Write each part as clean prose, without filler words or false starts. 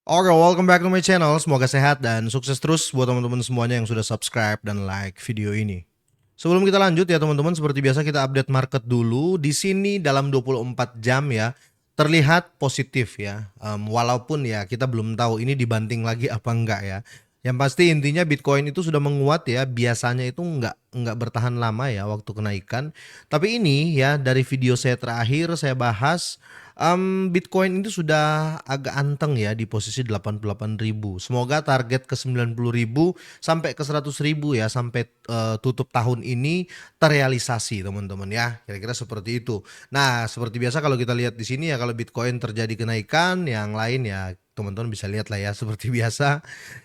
Oke, welcome back to my channel. Semoga sehat dan sukses terus buat teman-teman semuanya yang sudah subscribe dan like video ini. Sebelum kita lanjut ya teman-teman, seperti biasa kita update market dulu. Di sini dalam 24 jam ya, terlihat positif ya. Walaupun ya kita belum tahu ini dibanting lagi apa enggak ya. Yang pasti intinya Bitcoin itu sudah menguat ya. Biasanya itu enggak bertahan lama ya waktu kenaikan. Tapi ini ya dari video saya terakhir saya bahas Bitcoin itu sudah agak anteng ya di posisi 88.000. Semoga target ke 90.000 sampai ke 100.000 ya sampai tutup tahun ini terrealisasi teman-teman ya. Kira-kira seperti itu. Nah, seperti biasa kalau kita lihat di sini ya kalau Bitcoin terjadi kenaikan, yang lain ya teman-teman bisa lihat lah ya seperti biasa.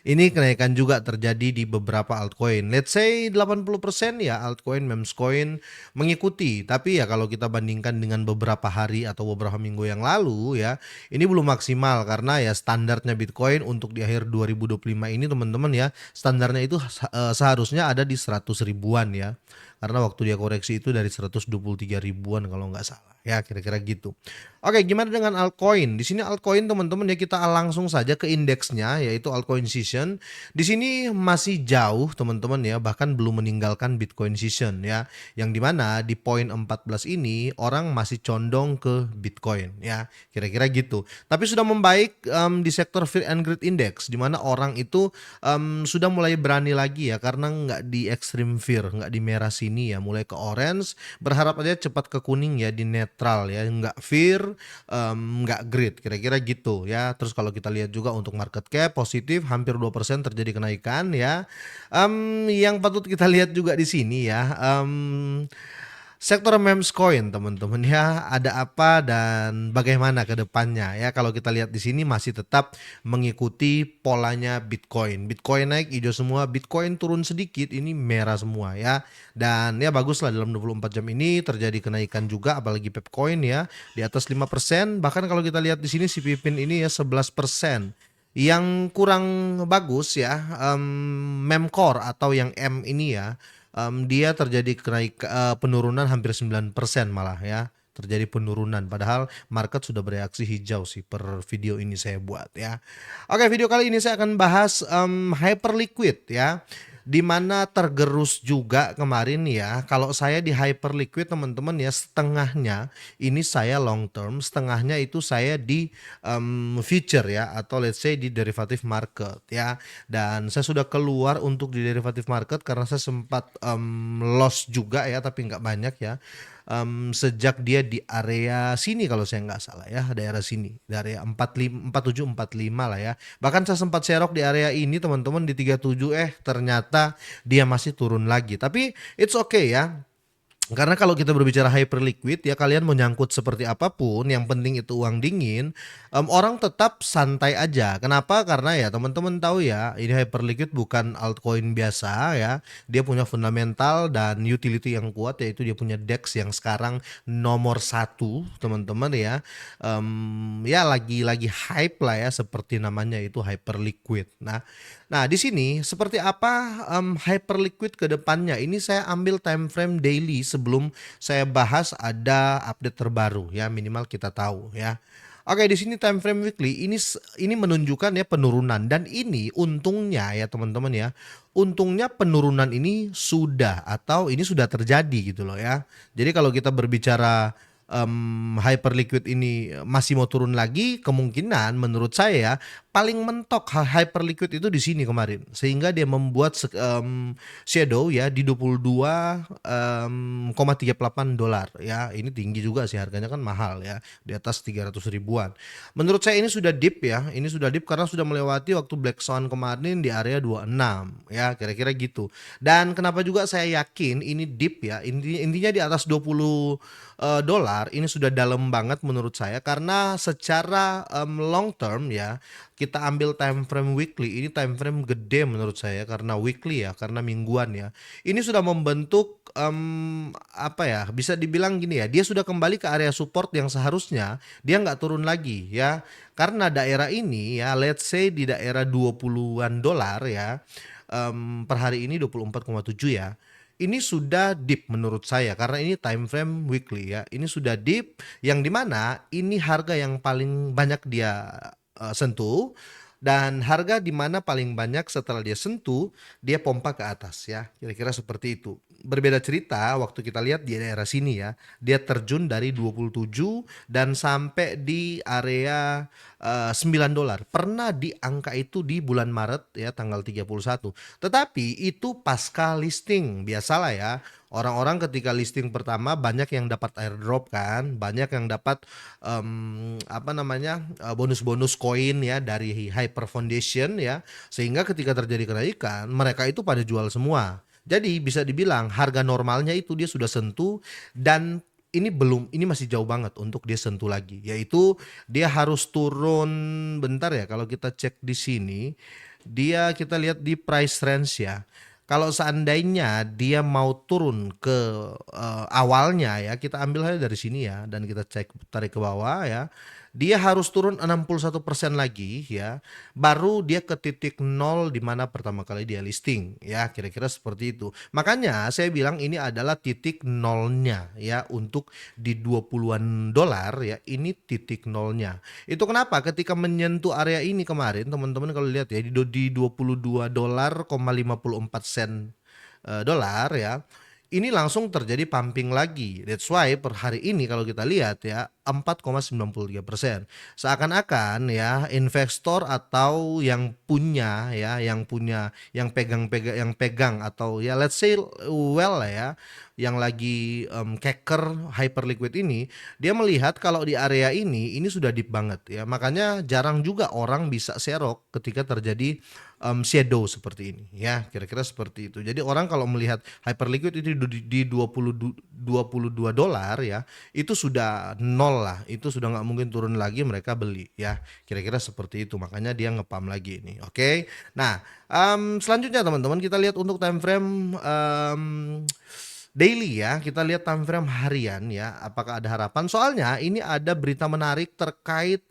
Ini kenaikan juga terjadi di beberapa altcoin. Let's say 80% ya altcoin, memes coin mengikuti. Tapi ya kalau kita bandingkan dengan beberapa hari atau beberapa minggu yang lalu ya, ini belum maksimal karena ya standarnya Bitcoin untuk di akhir 2025 ini teman-teman ya, standarnya itu seharusnya ada di 100 ribuan ya. Karena waktu dia koreksi itu dari 123 ribuan kalau nggak salah. Ya, kira-kira gitu. Oke, gimana dengan altcoin? Di sini altcoin teman-teman ya kita langsung saja ke indeksnya yaitu altcoin season. Di sini masih jauh teman-teman ya, bahkan belum meninggalkan Bitcoin season ya. Yang dimana di poin 14 ini orang masih condong ke Bitcoin ya, kira-kira gitu. Tapi sudah membaik di sektor Fear and Greed Index, di mana orang itu sudah mulai berani lagi ya, karena nggak di extreme fear, nggak di merah sini ya, mulai ke orange, berharap aja cepat ke kuning ya, di netral ya, nggak fear, nggak greed, kira-kira gitu ya. Terus kalau kita lihat juga untuk market cap positif, hampir 2% terjadi kenaikan ya. Yang patut kita lihat juga di sini ya, sektor memes coin teman-teman ya, ada apa dan bagaimana ke depannya ya. Kalau kita lihat di sini masih tetap mengikuti polanya Bitcoin. Bitcoin naik hijau semua, Bitcoin turun sedikit ini merah semua ya. Dan ya bagus lah dalam 24 jam ini terjadi kenaikan juga, apalagi Pepcoin ya di atas 5%. Bahkan kalau kita lihat di sini si Pipin ini ya 11%. Yang kurang bagus ya, Memcore atau yang M ini ya, dia terjadi penurunan hampir 9% malah ya, terjadi penurunan padahal market sudah bereaksi hijau sih per video ini saya buat ya. Oke, video kali ini saya akan bahas Hyperliquid ya, di mana tergerus juga kemarin ya. Kalau saya di Hyperliquid teman-teman ya, setengahnya ini saya long term, setengahnya itu saya di future ya, atau let's say di derivative market ya. Dan saya sudah keluar untuk di derivative market karena saya sempat loss juga ya, tapi nggak banyak ya. Sejak dia di area sini kalau saya nggak salah ya, daerah sini, di area 45, 47, 45 lah ya. Bahkan saya sempat serok di area ini teman-teman di 37, ternyata dia masih turun lagi. Tapi it's okay ya. Karena kalau kita berbicara hyperliquid ya, kalian mau nyangkut seperti apapun, yang penting itu uang dingin, orang tetap santai aja. Kenapa? Karena ya teman-teman tahu ya, ini hyperliquid bukan altcoin biasa ya. Dia punya fundamental dan utility yang kuat, yaitu dia punya DEX yang sekarang nomor satu teman-teman ya. Ya lagi hype lah ya, seperti namanya itu hyperliquid. Nah, di sini seperti apa Hyperliquid ke depannya? Ini saya ambil time frame daily sebelum saya bahas ada update terbaru ya, minimal kita tahu ya. Oke, di sini time frame weekly ini menunjukkan ya penurunan, dan ini untungnya ya teman-teman ya. Untungnya penurunan ini sudah terjadi gitu loh ya. Jadi kalau kita berbicara Hyperliquid ini masih mau turun lagi, kemungkinan menurut saya ya, paling mentok Hyperliquid itu di sini kemarin, sehingga dia membuat shadow ya di 22,38 dolar ya. Ini tinggi juga sih, harganya kan mahal ya, di atas 300 ribuan. Menurut saya ini sudah deep ya, ini sudah deep karena sudah melewati waktu Black Swan kemarin di area 26 ya, kira-kira gitu. Dan kenapa juga saya yakin ini deep ya, intinya di atas 20 dolar ini sudah dalam banget menurut saya, karena secara long term ya, kita ambil time frame weekly, ini time frame gede menurut saya karena weekly ya, karena mingguan ya. Ini sudah membentuk apa ya, bisa dibilang gini ya, dia sudah kembali ke area support yang seharusnya dia nggak turun lagi ya. Karena daerah ini ya, let's say di daerah 20-an dolar ya, per hari ini 24,7 ya. Ini sudah deep menurut saya karena ini time frame weekly ya. Ini sudah deep yang dimana ini harga yang paling banyak dia sentuh. dan harga di mana paling banyak setelah dia sentuh, dia pompa ke atas ya, kira-kira seperti itu. Berbeda cerita waktu kita lihat di daerah sini ya, dia terjun dari 27 dan sampai di area $9. Pernah di angka itu di bulan Maret ya tanggal 31. Tetapi itu pasca listing. Biasalah ya. Orang-orang ketika listing pertama banyak yang dapat airdrop kan, banyak yang dapat apa namanya bonus-bonus koin ya dari Hyper Foundation ya, sehingga ketika terjadi kenaikan mereka itu pada jual semua. Jadi bisa dibilang harga normalnya itu dia sudah sentuh dan ini masih jauh banget untuk dia sentuh lagi. Yaitu dia harus turun bentar ya kalau kita cek di sini, kita lihat di price range ya. Kalau seandainya dia mau turun ke awalnya ya, kita ambil aja dari sini ya dan kita cek tarik ke bawah ya. Dia harus turun 61% lagi ya, baru dia ke titik nol di mana pertama kali dia listing ya, kira-kira seperti itu. Makanya saya bilang ini adalah titik nolnya ya untuk di 20-an dolar ya, ini titik nolnya. Itu kenapa ketika menyentuh area ini kemarin teman-teman kalau lihat ya di 22 dolar, 54 sen dolar ya. Ini langsung terjadi pumping lagi. That's why per hari ini kalau kita lihat ya 4,93%. Seakan-akan ya investor atau yang punya ya, yang pegang atau ya let's say well lah ya, yang lagi keker hyper liquid ini, dia melihat kalau di area ini sudah deep banget ya. Makanya jarang juga orang bisa serok ketika terjadi shadow seperti ini ya, kira-kira seperti itu. Jadi orang kalau melihat hyperliquid itu di 22 dolar ya, itu sudah nol lah, itu sudah nggak mungkin turun lagi, mereka beli ya, kira-kira seperti itu. Makanya dia ngepam lagi ini. Oke. Nah, selanjutnya teman-teman kita lihat untuk time frame daily ya, kita lihat time frame harian ya, apakah ada harapan? Soalnya ini ada berita menarik terkait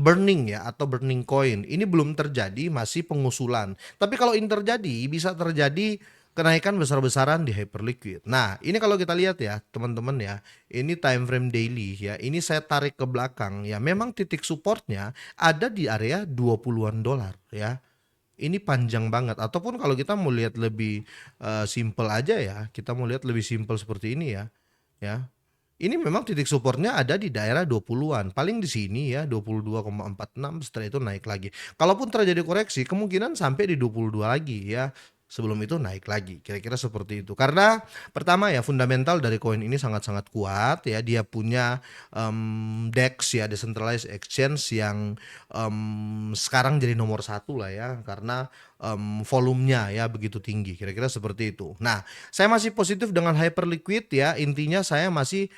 burning ya atau burning coin. Ini belum terjadi, masih pengusulan. Tapi kalau ini terjadi, bisa terjadi kenaikan besar-besaran di Hyperliquid. Nah, ini kalau kita lihat ya, teman-teman ya, ini time frame daily ya. Ini saya tarik ke belakang ya. Memang titik supportnya ada di area 20-an dolar ya. Ini panjang banget, ataupun kalau kita mau lihat lebih simple aja ya, kita mau lihat lebih simple seperti ini ya. Ya. Ini memang titik supportnya ada di daerah 20-an, paling di sini ya 22,46, setelah itu naik lagi. Kalaupun terjadi koreksi kemungkinan sampai di 22 lagi ya. Sebelum itu naik lagi, kira-kira seperti itu. Karena pertama ya fundamental dari koin ini sangat-sangat kuat ya. Dia punya DEX ya, decentralized exchange yang sekarang jadi nomor satu lah ya, karena volumenya ya begitu tinggi, kira-kira seperti itu. Nah, saya masih positif dengan Hyperliquid ya. Intinya saya masih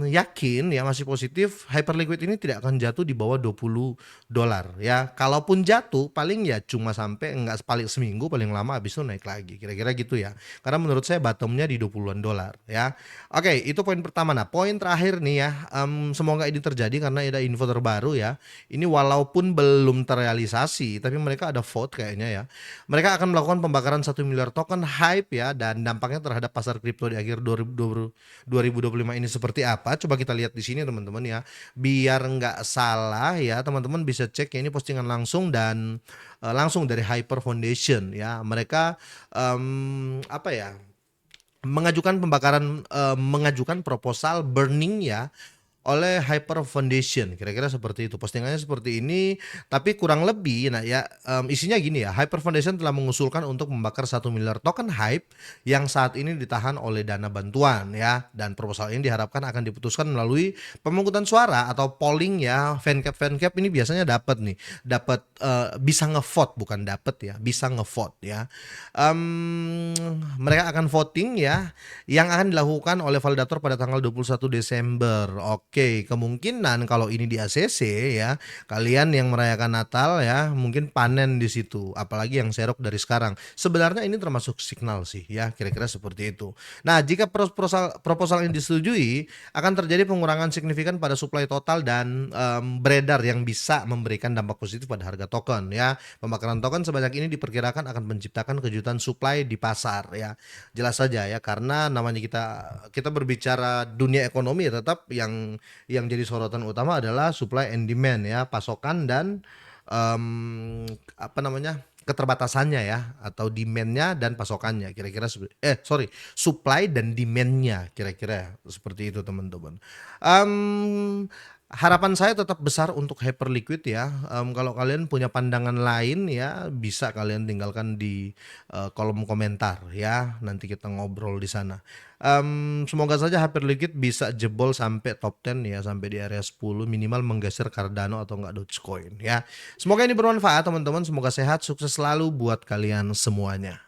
yakin ya, masih positif Hyperliquid ini tidak akan jatuh di bawah 20 dolar ya. Kalaupun jatuh paling ya cuma sampai enggak, paling seminggu paling lama, habis itu naik lagi, kira-kira gitu ya. Karena menurut saya bottomnya di 20-an dolar ya. Oke, itu poin pertama. Nah, poin terakhir nih ya, semoga ini terjadi karena ada info terbaru ya. Ini walaupun belum terrealisasi, tapi mereka ada vote kayaknya ya. Mereka akan melakukan pembakaran 1 miliar token hype ya, dan dampaknya terhadap pasar kripto di akhir 2025 ini seperti apa? Coba kita lihat di sini teman-teman ya. Biar nggak salah ya, teman-teman bisa cek ya, ini postingan langsung dan langsung dari Hyper Foundation ya. Mereka apa ya? Mengajukan proposal burning ya oleh Hyper Foundation, kira-kira seperti itu. Postingannya seperti ini, tapi kurang lebih nah ya isinya gini ya. Hyper Foundation telah mengusulkan untuk membakar 1 miliar token hype yang saat ini ditahan oleh dana bantuan ya, dan proposal ini diharapkan akan diputuskan melalui pemungutan suara atau polling ya. Fancap ini biasanya dapat bisa ngevote, bukan dapat ya, bisa ngevote ya. Mereka akan voting ya, yang akan dilakukan oleh validator pada tanggal 21 Desember. Oke, kemungkinan kalau ini di ACC ya, kalian yang merayakan Natal ya, mungkin panen di situ. Apalagi yang serok dari sekarang. Sebenarnya ini termasuk signal sih ya, kira-kira seperti itu. Nah, jika proposal ini disetujui, akan terjadi pengurangan signifikan pada supply total dan beredar yang bisa memberikan dampak positif pada harga token ya. Pembakaran token sebanyak ini diperkirakan akan menciptakan kejutan supply di pasar ya. Jelas saja ya, karena namanya kita berbicara dunia ekonomi ya, tetap yang jadi sorotan utama adalah supply and demand ya, pasokan dan apa namanya, keterbatasannya ya, atau demand-nya dan pasokannya kira-kira supply dan demand-nya kira-kira seperti itu teman-teman. Mmm, Harapan saya tetap besar untuk Hyperliquid ya, kalau kalian punya pandangan lain ya bisa kalian tinggalkan di, kolom komentar ya, nanti kita ngobrol di sana. Semoga saja Hyperliquid bisa jebol sampai top 10 ya, sampai di area 10 minimal menggeser Cardano atau enggak Dogecoin ya. Semoga ini bermanfaat teman-teman, semoga sehat, sukses selalu buat kalian semuanya.